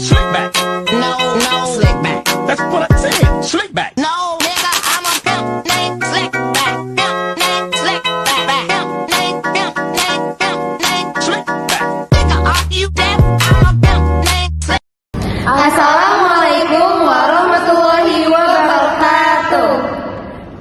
Slick back. No, slick back. That's what I said. Slick back. No, nigga, I'm a pimp named Slick back. Pimp named Slick back. Pimp named Slick back. Nigga, are you deaf? I'm a pimp named Slick. Assalamualaikum warahmatullahi wabarakatuh.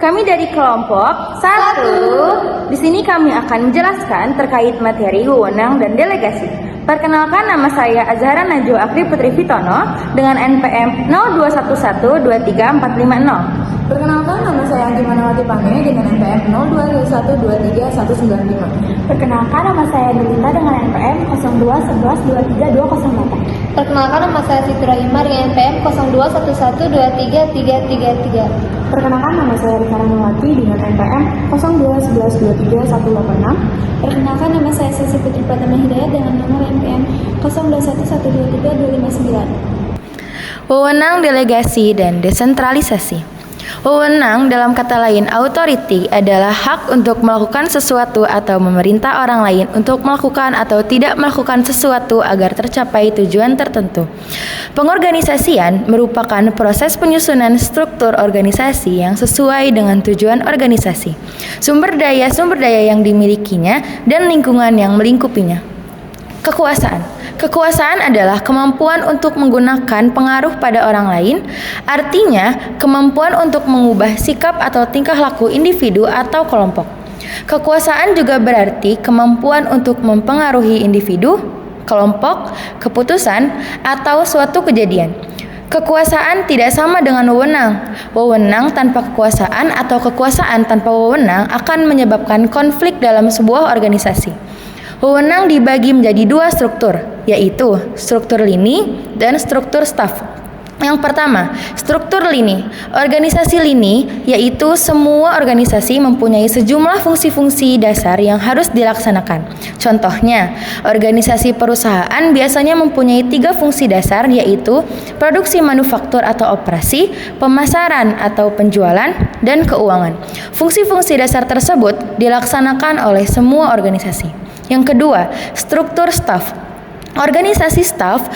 Kami dari kelompok 1. Di sini kami akan menjelaskan terkait materi wewenang dan delegasi. Perkenalkan, nama saya Azhara Najwa Akri Putri Fitono dengan NPM 021123450. Perkenalkan, nama saya Anggi Manawati Pange dengan NPM 021231955. Perkenalkan, nama saya Delita dengan NPM 021123208. Perkenalkan, nama saya Siti Rahima dengan NPM 021123333. Perkenalkan, nama saya Rika Rahmawati dengan NPM 02112238186. Perkenalkan, nama saya Sesi Putri Pratama Hidayat dengan nomor NPM 021123259. Wewenang, delegasi, dan desentralisasi. Wewenang dalam kata lain authority adalah hak untuk melakukan sesuatu atau memerintah orang lain untuk melakukan atau tidak melakukan sesuatu agar tercapai tujuan tertentu. Pengorganisasian merupakan proses penyusunan struktur organisasi yang sesuai dengan tujuan organisasi, sumber daya yang dimilikinya, dan lingkungan yang melingkupinya. Kekuasaan adalah kemampuan untuk menggunakan pengaruh pada orang lain, artinya kemampuan untuk mengubah sikap atau tingkah laku individu atau kelompok. Kekuasaan juga berarti kemampuan untuk mempengaruhi individu, kelompok, keputusan, atau suatu kejadian. Kekuasaan tidak sama dengan wewenang. Wewenang tanpa kekuasaan atau kekuasaan tanpa wewenang akan menyebabkan konflik dalam sebuah organisasi. Wewenang dibagi menjadi 2 struktur, yaitu struktur lini dan struktur staf. Yang pertama, struktur lini. Organisasi lini yaitu semua organisasi mempunyai sejumlah fungsi-fungsi dasar yang harus dilaksanakan. Contohnya, organisasi perusahaan biasanya mempunyai 3 fungsi dasar, yaitu produksi manufaktur atau operasi, pemasaran atau penjualan, dan keuangan. Fungsi-fungsi dasar tersebut dilaksanakan oleh semua organisasi. Yang kedua, struktur staf. Organisasi staf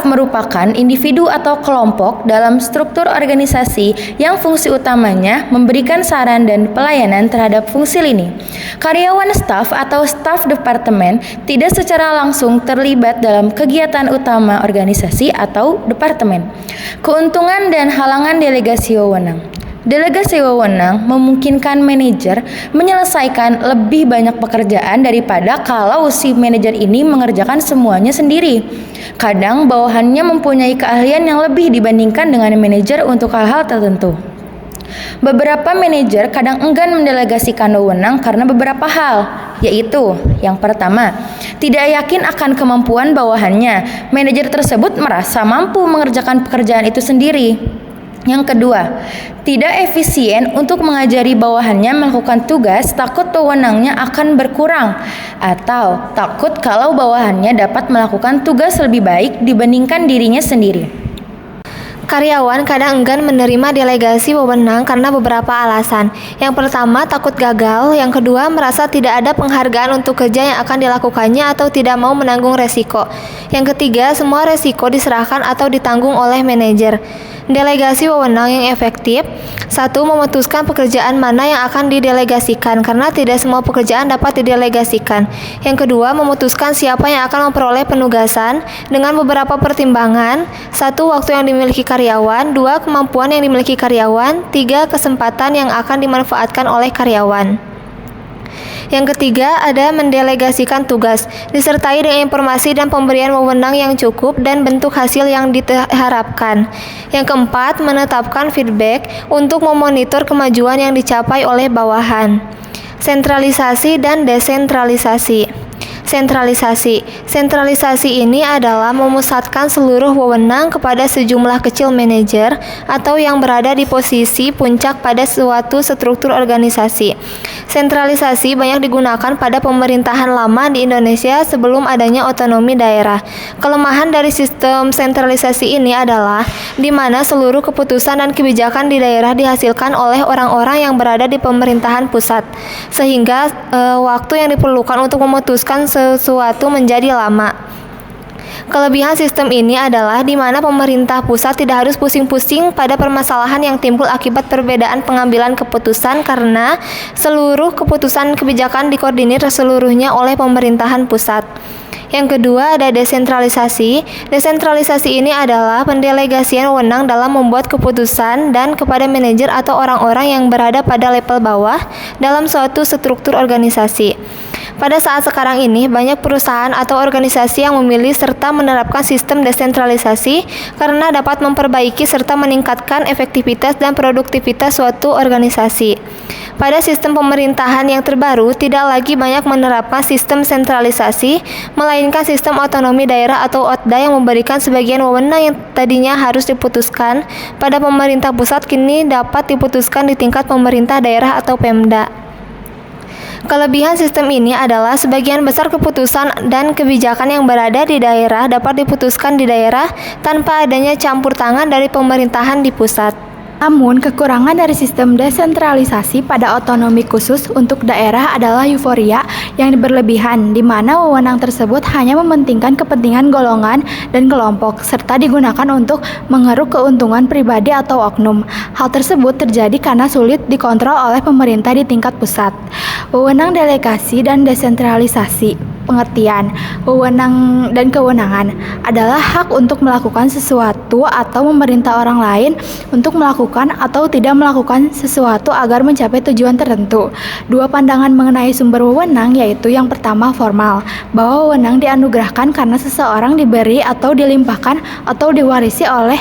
merupakan individu atau kelompok dalam struktur organisasi yang fungsi utamanya memberikan saran dan pelayanan terhadap fungsi lini. Karyawan staf atau staf departemen tidak secara langsung terlibat dalam kegiatan utama organisasi atau departemen. Keuntungan dan halangan delegasi wewenang. Delegasi wewenang memungkinkan manajer menyelesaikan lebih banyak pekerjaan daripada kalau si manajer ini mengerjakan semuanya sendiri. Kadang bawahannya mempunyai keahlian yang lebih dibandingkan dengan manajer untuk hal-hal tertentu. Beberapa manajer kadang enggan mendelegasikan wewenang karena beberapa hal, yaitu yang pertama, tidak yakin akan kemampuan bawahannya. Manajer tersebut merasa mampu mengerjakan pekerjaan itu sendiri. Yang kedua, tidak efisien untuk mengajari bawahannya melakukan tugas, takut wewenangnya akan berkurang, atau takut kalau bawahannya dapat melakukan tugas lebih baik dibandingkan dirinya sendiri. Karyawan kadang enggan menerima delegasi wewenang karena beberapa alasan. Yang pertama, takut gagal. Yang kedua, merasa tidak ada penghargaan untuk kerja yang akan dilakukannya atau tidak mau menanggung resiko. Yang ketiga, semua resiko diserahkan atau ditanggung oleh manajer. Delegasi wewenang yang efektif. 1. Memutuskan pekerjaan mana yang akan didelegasikan karena tidak semua pekerjaan dapat didelegasikan. Yang kedua, memutuskan siapa yang akan memperoleh penugasan dengan beberapa pertimbangan. 1. Waktu yang dimiliki karyawan. 2. Kemampuan yang dimiliki karyawan. 3. Kesempatan yang akan dimanfaatkan oleh karyawan. Yang ketiga, ada mendelegasikan tugas, disertai dengan informasi dan pemberian wewenang yang cukup dan bentuk hasil yang diharapkan. Yang keempat, menetapkan feedback untuk memonitor kemajuan yang dicapai oleh bawahan. Sentralisasi dan desentralisasi. Sentralisasi ini adalah memusatkan seluruh wewenang kepada sejumlah kecil manajer atau yang berada di posisi puncak pada suatu struktur organisasi. Sentralisasi banyak digunakan pada pemerintahan lama di Indonesia sebelum adanya otonomi daerah. Kelemahan dari sistem sentralisasi ini adalah di mana seluruh keputusan dan kebijakan di daerah dihasilkan oleh orang-orang yang berada di pemerintahan pusat, sehingga waktu yang diperlukan untuk memutuskan sesuatu menjadi lama. Kelebihan sistem ini adalah di mana pemerintah pusat tidak harus pusing-pusing pada permasalahan yang timbul akibat perbedaan pengambilan keputusan karena seluruh keputusan kebijakan dikoordinir seluruhnya oleh pemerintahan pusat. Yang kedua ada desentralisasi. Desentralisasi ini adalah pendelegasian wewenang dalam membuat keputusan dan kepada manajer atau orang-orang yang berada pada level bawah dalam suatu struktur organisasi. Pada saat sekarang ini, banyak perusahaan atau organisasi yang memilih serta menerapkan sistem desentralisasi karena dapat memperbaiki serta meningkatkan efektivitas dan produktivitas suatu organisasi. Pada sistem pemerintahan yang terbaru, tidak lagi banyak menerapkan sistem sentralisasi, melainkan sistem otonomi daerah atau OTDA yang memberikan sebagian wewenang yang tadinya harus diputuskan pada pemerintah pusat kini dapat diputuskan di tingkat pemerintah daerah atau Pemda. Kelebihan sistem ini adalah sebagian besar keputusan dan kebijakan yang berada di daerah dapat diputuskan di daerah tanpa adanya campur tangan dari pemerintahan di pusat. Namun, kekurangan dari sistem desentralisasi pada otonomi khusus untuk daerah adalah euforia yang berlebihan, di mana wewenang tersebut hanya mementingkan kepentingan golongan dan kelompok, serta digunakan untuk mengeruk keuntungan pribadi atau oknum. Hal tersebut terjadi karena sulit dikontrol oleh pemerintah di tingkat pusat. Wewenang delegasi dan desentralisasi. Pengertian, wewenang dan kewenangan adalah hak untuk melakukan sesuatu atau memerintah orang lain untuk melakukan atau tidak melakukan sesuatu agar mencapai tujuan tertentu. Dua pandangan mengenai sumber wewenang yaitu yang pertama formal, bahwa wewenang dianugerahkan karena seseorang diberi atau dilimpahkan atau diwarisi oleh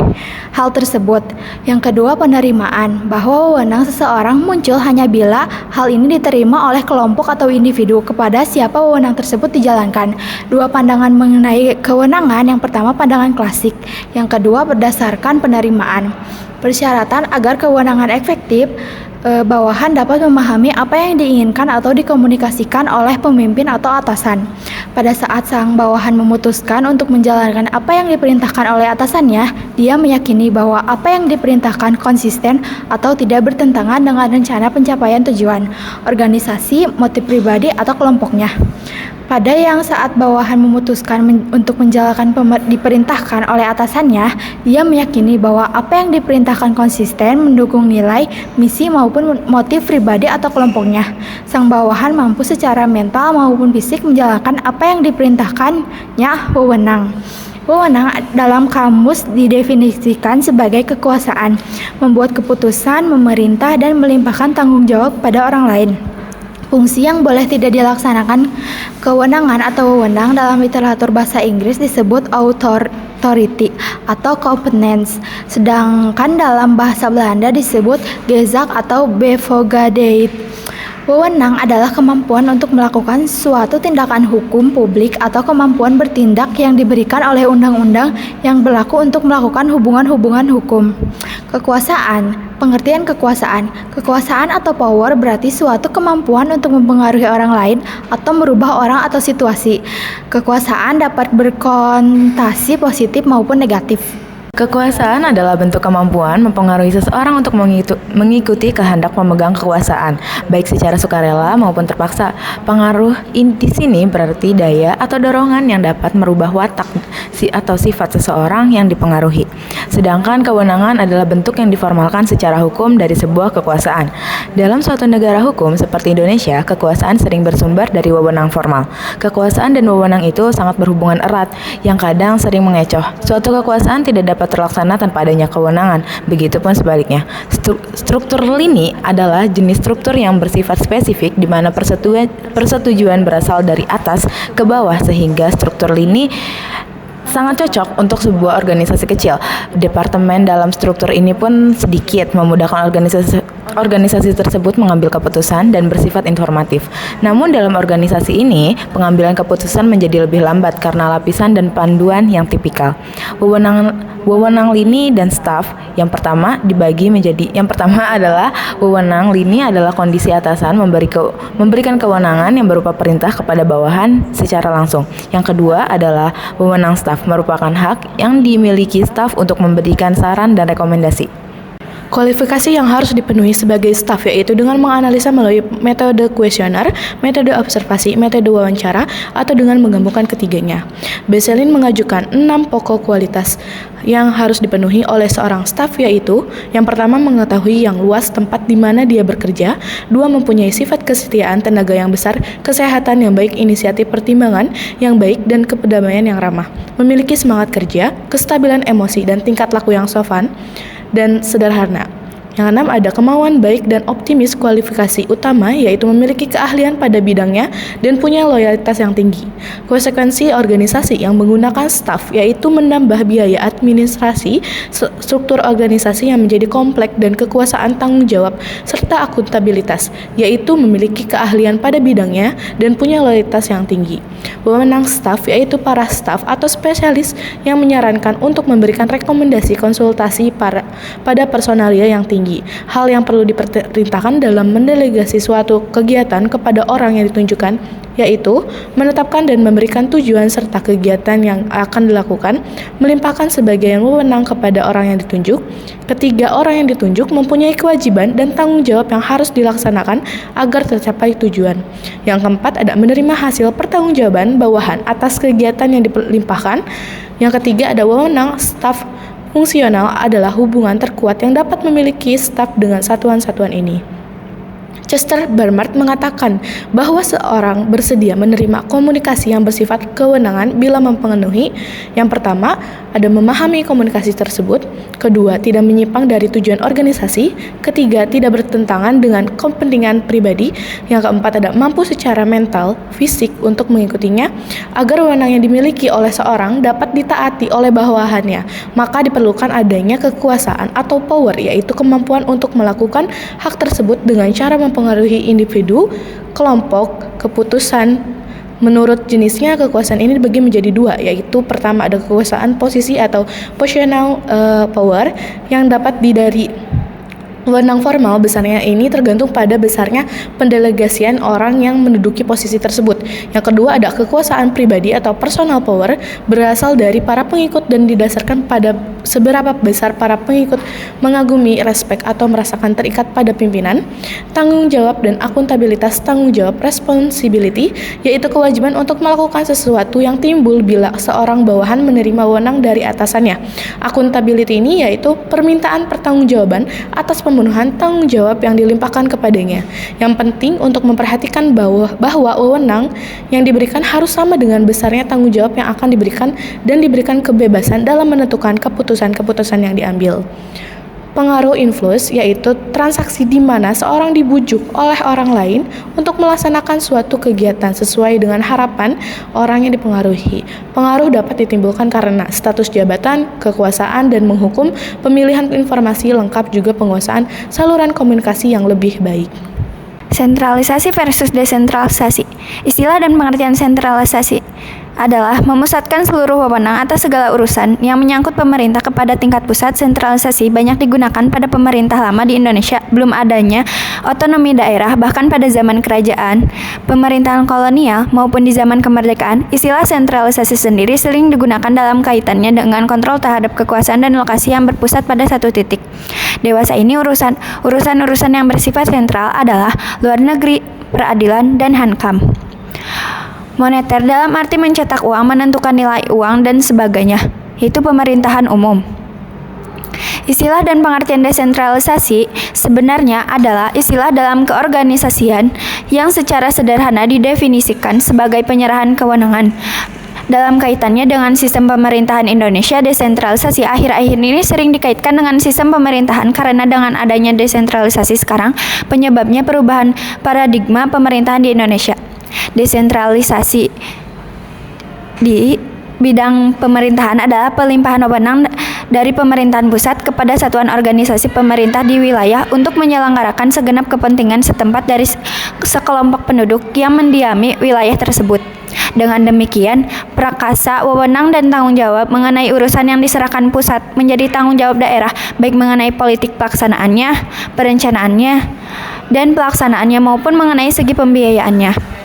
hal tersebut. Yang kedua penerimaan, bahwa wewenang seseorang muncul hanya bila hal ini diterima oleh kelompok atau individu kepada siapa wewenang tersebut dijalankan. Dua pandangan mengenai kewenangan, yang pertama pandangan klasik, yang kedua berdasarkan penerimaan. Persyaratan agar kewenangan efektif, bawahan dapat memahami apa yang diinginkan atau dikomunikasikan oleh pemimpin atau atasan. Pada saat sang bawahan memutuskan untuk menjalankan apa yang diperintahkan oleh atasannya, dia meyakini bahwa apa yang diperintahkan konsisten atau tidak bertentangan dengan rencana pencapaian tujuan, organisasi, motif pribadi atau kelompoknya. Pada yang saat bawahan memutuskan untuk menjalankan diperintahkan oleh atasannya, dia meyakini bahwa apa yang diperintahkan konsisten mendukung nilai, misi maupun motif pribadi atau kelompoknya. Sang bawahan mampu secara mental maupun fisik menjalankan apa yang diperintahkannya wewenang. Wewenang dalam kamus didefinisikan sebagai kekuasaan, membuat keputusan, memerintah, dan melimpahkan tanggung jawab pada orang lain. Fungsi yang boleh tidak dilaksanakan kewenangan atau wewenang dalam literatur bahasa Inggris disebut authority atau competence, sedangkan dalam bahasa Belanda disebut gezag atau bevoegdheid. Wewenang adalah kemampuan untuk melakukan suatu tindakan hukum publik atau kemampuan bertindak yang diberikan oleh undang-undang yang berlaku untuk melakukan hubungan-hubungan hukum. Kekuasaan. Pengertian kekuasaan. Kekuasaan atau power berarti suatu kemampuan untuk mempengaruhi orang lain atau merubah orang atau situasi. Kekuasaan dapat berkonotasi positif maupun negatif. Kekuasaan adalah bentuk kemampuan mempengaruhi seseorang untuk mengikuti kehendak pemegang kekuasaan, baik secara sukarela maupun terpaksa. Pengaruh di sini berarti daya atau dorongan yang dapat merubah watak atau sifat seseorang yang dipengaruhi. Sedangkan kewenangan adalah bentuk yang diformalkan secara hukum dari sebuah kekuasaan. Dalam suatu negara hukum seperti Indonesia, kekuasaan sering bersumber dari wewenang formal. Kekuasaan dan wewenang itu sangat berhubungan erat, yang kadang sering mengecoh. Suatu kekuasaan tidak dapat terlaksana tanpa adanya kewenangan. Begitupun sebaliknya. Struktur lini adalah jenis struktur yang bersifat spesifik di mana persetujuan berasal dari atas ke bawah, sehingga struktur lini sangat cocok untuk sebuah organisasi kecil. Departemen dalam struktur ini pun sedikit memudahkan organisasi tersebut mengambil keputusan dan bersifat informatif. Namun dalam organisasi ini, pengambilan keputusan menjadi lebih lambat karena lapisan dan panduan yang tipikal. Wewenang lini dan staf yang pertama adalah wewenang lini adalah kondisi atasan memberikan kewenangan yang berupa perintah kepada bawahan secara langsung. Yang kedua adalah wewenang staf, merupakan hak yang dimiliki staf untuk memberikan saran dan rekomendasi. Kualifikasi yang harus dipenuhi sebagai staf yaitu dengan menganalisa melalui metode kuesioner, metode observasi, metode wawancara, atau dengan menggabungkan ketiganya. Beselin mengajukan 6 pokok kualitas yang harus dipenuhi oleh seorang staf yaitu: yang pertama, mengetahui yang luas tempat di mana dia bekerja; 2, mempunyai sifat kesetiaan, tenaga yang besar, kesehatan yang baik, inisiatif pertimbangan yang baik, dan kedamaian yang ramah; memiliki semangat kerja, kestabilan emosi, dan tingkat laku yang sopan dan sederhana. Yang 6, ada kemauan baik dan optimis. Kualifikasi utama yaitu memiliki keahlian pada bidangnya dan punya loyalitas yang tinggi. Konsekuensi organisasi yang menggunakan staf yaitu menambah biaya administrasi, struktur organisasi yang menjadi kompleks, dan kekuasaan tanggung jawab serta akuntabilitas, yaitu memiliki keahlian pada bidangnya dan punya loyalitas yang tinggi. Wewenang staf yaitu para staf atau spesialis yang menyarankan untuk memberikan rekomendasi konsultasi pada personalia yang tinggi. Hal yang perlu diperintahkan dalam mendelegasi suatu kegiatan kepada orang yang ditunjukkan yaitu menetapkan dan memberikan tujuan serta kegiatan yang akan dilakukan, melimpahkan sebagian wewenang kepada orang yang ditunjuk. Ketiga, orang yang ditunjuk mempunyai kewajiban dan tanggung jawab yang harus dilaksanakan agar tercapai tujuan. Yang keempat, ada menerima hasil pertanggungjawaban bawahan atas kegiatan yang dilimpahkan. Yang ketiga, ada wewenang staf fungsional adalah hubungan terkuat yang dapat memiliki staf dengan satuan-satuan ini. Chester Barnard mengatakan bahwa seorang bersedia menerima komunikasi yang bersifat kewenangan bila memenuhi: yang pertama, ada memahami komunikasi tersebut; kedua, tidak menyimpang dari tujuan organisasi; ketiga, tidak bertentangan dengan kepentingan pribadi; yang keempat, ada mampu secara mental, fisik untuk mengikutinya. Agar wewenang yang dimiliki oleh seorang dapat ditaati oleh bawahannya, maka diperlukan adanya kekuasaan atau power, yaitu kemampuan untuk melakukan hak tersebut dengan cara mempengaruhi individu, kelompok, keputusan. Menurut jenisnya, kekuasaan ini dibagi menjadi 2, yaitu pertama, ada kekuasaan posisi atau positional power yang dapat dari wewenang formal. Besarnya ini tergantung pada besarnya pendelegasian orang yang menduduki posisi tersebut. Yang kedua, ada kekuasaan pribadi atau personal power, berasal dari para pengikut dan didasarkan pada seberapa besar para pengikut mengagumi, respek, atau merasakan terikat pada pimpinan. Tanggung jawab dan akuntabilitas. Tanggung jawab, responsibility, yaitu kewajiban untuk melakukan sesuatu yang timbul bila seorang bawahan menerima wewenang dari atasannya. Akuntability ini yaitu permintaan pertanggungjawaban atas pemenuhan tanggung jawab yang dilimpahkan kepadanya. Yang penting untuk memperhatikan bahwa wewenang yang diberikan harus sama dengan besarnya tanggung jawab yang akan diberikan, dan diberikan kebebasan dalam menentukan keputusan-keputusan yang diambil. Pengaruh influence yaitu transaksi di mana seorang dibujuk oleh orang lain untuk melaksanakan suatu kegiatan sesuai dengan harapan orang yang dipengaruhi. Pengaruh dapat ditimbulkan karena status jabatan, kekuasaan, dan menghukum, pemilihan informasi lengkap, juga penguasaan saluran komunikasi yang lebih baik. Sentralisasi versus desentralisasi. Istilah dan pengertian sentralisasi adalah memusatkan seluruh wewenang atas segala urusan yang menyangkut pemerintah kepada tingkat pusat. Sentralisasi banyak digunakan pada pemerintah lama di Indonesia, belum adanya otonomi daerah, bahkan pada zaman kerajaan, pemerintahan kolonial, maupun di zaman kemerdekaan. Istilah sentralisasi sendiri sering digunakan dalam kaitannya dengan kontrol terhadap kekuasaan dan lokasi yang berpusat pada satu titik. Dewasa ini urusan yang bersifat sentral adalah luar negeri, peradilan, dan hankam. Moneter dalam arti mencetak uang, menentukan nilai uang, dan sebagainya, yaitu pemerintahan umum. Istilah dan pengertian desentralisasi sebenarnya adalah istilah dalam keorganisasian yang secara sederhana didefinisikan sebagai penyerahan kewenangan. Dalam kaitannya dengan sistem pemerintahan Indonesia, desentralisasi akhir-akhir ini sering dikaitkan dengan sistem pemerintahan karena dengan adanya desentralisasi sekarang, penyebabnya perubahan paradigma pemerintahan di Indonesia. Desentralisasi di bidang pemerintahan adalah pelimpahan wewenang dari pemerintahan pusat kepada satuan organisasi pemerintah di wilayah untuk menyelenggarakan segenap kepentingan setempat dari sekelompok penduduk yang mendiami wilayah tersebut. Dengan demikian, prakasa, wewenang, dan tanggung jawab mengenai urusan yang diserahkan pusat menjadi tanggung jawab daerah, baik mengenai politik pelaksanaannya, perencanaannya, dan pelaksanaannya maupun mengenai segi pembiayaannya.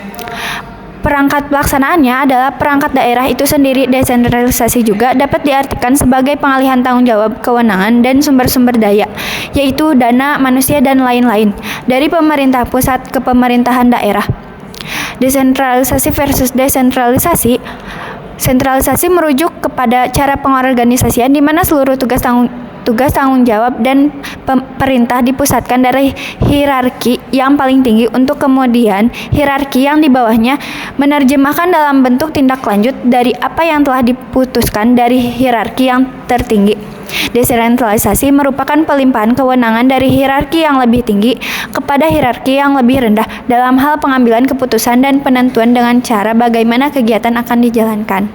Perangkat pelaksanaannya adalah perangkat daerah itu sendiri. Desentralisasi juga dapat diartikan sebagai pengalihan tanggung jawab, kewenangan, dan sumber-sumber daya, yaitu dana, manusia, dan lain-lain, dari pemerintah pusat ke pemerintahan daerah. Desentralisasi versus desentralisasi. Sentralisasi merujuk kepada cara pengorganisasian di mana seluruh tugas tanggung jawab dan perintah dipusatkan dari hierarki yang paling tinggi untuk kemudian hierarki yang di bawahnya menerjemahkan dalam bentuk tindak lanjut dari apa yang telah diputuskan dari hierarki yang tertinggi. Desentralisasi merupakan pelimpahan kewenangan dari hierarki yang lebih tinggi kepada hierarki yang lebih rendah dalam hal pengambilan keputusan dan penentuan dengan cara bagaimana kegiatan akan dijalankan.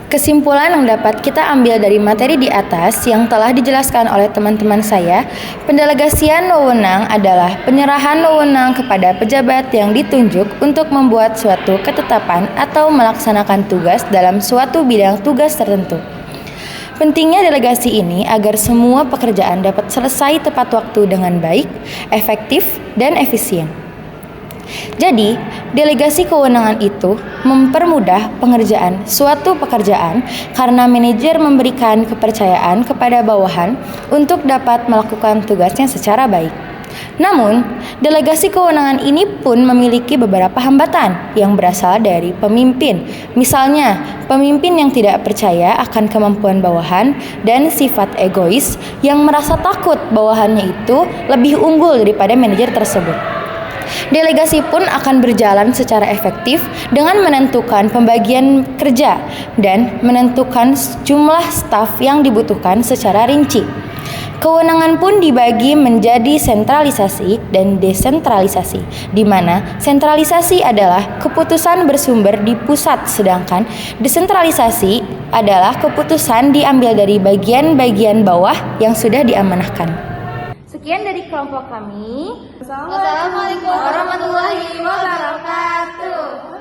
Kesimpulan yang dapat kita ambil dari materi di atas yang telah dijelaskan oleh teman-teman saya, pendelegasian wewenang adalah penyerahan wewenang kepada pejabat yang ditunjuk untuk membuat suatu ketetapan atau melaksanakan tugas dalam suatu bidang tugas tertentu. Pentingnya delegasi ini agar semua pekerjaan dapat selesai tepat waktu dengan baik, efektif, dan efisien. Jadi, delegasi kewenangan itu mempermudah pengerjaan suatu pekerjaan karena manajer memberikan kepercayaan kepada bawahan untuk dapat melakukan tugasnya secara baik. Namun, delegasi kewenangan ini pun memiliki beberapa hambatan yang berasal dari pemimpin. Misalnya, pemimpin yang tidak percaya akan kemampuan bawahan dan sifat egois yang merasa takut bawahannya itu lebih unggul daripada manajer tersebut. Delegasi pun akan berjalan secara efektif dengan menentukan pembagian kerja dan menentukan jumlah staf yang dibutuhkan secara rinci. Kewenangan pun dibagi menjadi sentralisasi dan desentralisasi, di mana sentralisasi adalah keputusan bersumber di pusat, sedangkan desentralisasi adalah keputusan diambil dari bagian-bagian bawah yang sudah diamanahkan. Sekian dari kelompok kami. Wassalamualaikum warahmatullahi wabarakatuh.